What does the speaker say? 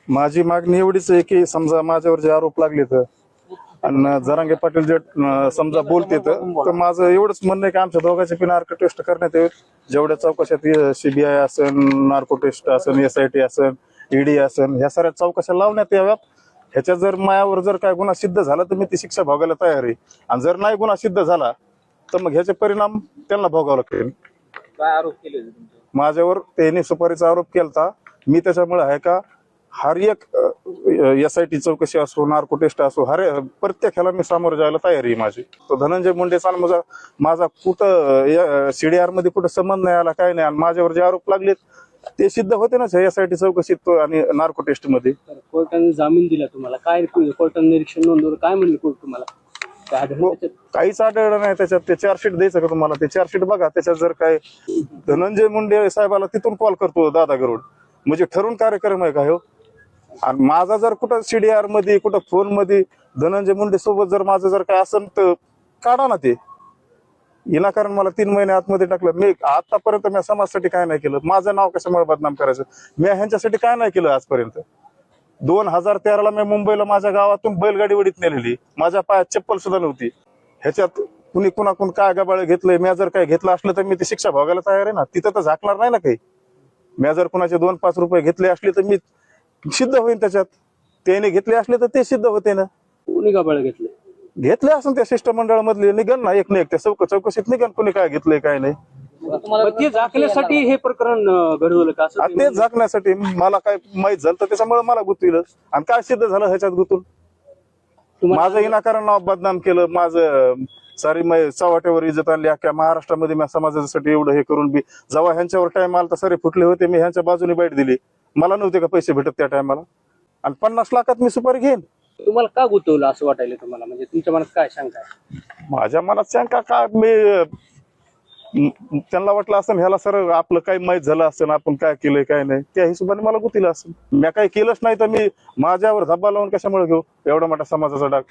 माझी मागणी एवढीच आहे की समजा माझ्यावर जे आरोप लागले तर आणि जरांगे पाटील जे समजा बोलते तर माझं एवढंच म्हणणं आहे की आमच्या दोघांचे पण नार्को टेस्ट करण्यात यावेत. जेवढ्या चौकशात CBI असेल, नार्को टेस्ट असेल, SIT असेल, ED असेल, ह्या साऱ्या चौकशा लावण्यात याव्यात. ह्याच्या जर मायावर जर काय गुन्हा सिद्ध झाला तर मी ती शिक्षा भोगायला तयार आहे. आणि जर नाही गुन्हा सिद्ध झाला तर मग ह्याचे परिणाम त्यांना भोगावं लागतील. काय आरोप केले होते तुमचे? माझ्यावर त्यांनी सुपारीचा आरोप केलता. मी त्याच्यामुळे आहे का हर एक SIT चौकशी असो, नार्को टेस्ट असो, प्रत्येक ह्याला मी सामोरं जायला तयारी आहे माझी. तो धनंजय मुंडेचा माझा कुठं CDR मध्ये कुठं संबंध नाही आला, काय नाही. आणि माझ्यावर जे आरोप लागलेत ते सिद्ध होते ना SIT चौकशीत आणि नार्को टेस्ट मध्ये. कोर्टाने जामीन दिला तुम्हाला, काय कोर्टाने निरीक्षण नोंदवलं, काय म्हणले कोर्ट तुम्हाला? काय आढळलं त्याच्यात? काहीच आढळलं नाही त्याच्यात. ते चार्जशीट द्यायचं का तुम्हाला? ते चार्जशीट बघा, त्याच्यात जर काय धनंजय मुंडे साहेबाला तिथून कॉल करतो दादा गरुड, म्हणजे ठरून कार्यक्रम आहे का हो? आणि माझा जर कुठं CDR मध्ये कुठं फोन मध्ये धनंजय मुंडे सोबत जर माझं जर काय असेल तर काढा ना ते. विनाकारण मला 3 महिने आतमध्ये टाकलं. मी आतापर्यंत मी समाजासाठी काय नाही केलं. माझं नाव कशामुळे बदनाम करायचं? मी ह्यांच्यासाठी काय नाही केलं आजपर्यंत. 2013ला मी मुंबईला माझ्या गावातून बैलगाडी वडीत नेलेली. माझ्या पायात चप्पल सुद्धा नव्हती. ह्याच्यात कुणी कुणाकडून काय गबाळ घेतलंय, मी जर काय घेतलं असलं तर मी ती शिक्षा भोगायला तयार आहे ना. तिथं तर झाकणार नाही ना काही. मी जर कुणाचे 2-5 रुपये घेतले असले तर मी सिद्ध होईन त्याच्यात. त्याने घेतले असले तर ते सिद्ध होते ना. कोणी गबाळ घेतले असून त्या शिष्टमंडळामधले निघन ना, एक ना एक त्या चौकशीत निघन कोणी काय घेतलंय काय नाही. ते झाकण्यासाठी हे प्रकरण घडवलं का? असं ते झाकण्यासाठी मला काय माहित झालं तर त्याच्यामुळे मला गुंतविलं. आणि काय सिद्ध झालं ह्याच्यात गुंतून? माझं विनाकारण नाव बदनाम केलं. माझं सारी चव्हाट्यावर इज्जत आणली. अख्ख्या महाराष्ट्रामध्ये मी समाजासाठी एवढं हे करून बी जेव्हा ह्यांच्यावर टाइम आला तर सारे फुटले होते. मी ह्यांच्या बाजूने बाईट दिली. मला नव्हते का पैसे भेटत त्या टायमाला? आणि 50 लाखात मी सुपारी घेईन. तुम्हाला का गुंतवलं असं वाटायला तुम्हाला? म्हणजे तुमच्या मनात काय शंका आहे? माझ्या मनात शंका काय, त्यांना वाटलं असं ह्याला सर आपलं काय माहित झालं असं, आपण काय केलंय काय नाही, त्या हिशोबाने मला गुंतलं असं. मी काही केलंच नाही तर मी माझ्यावर धब्बा लावून कशामुळे घेऊ एवढा मोठा समाजाचा डाग?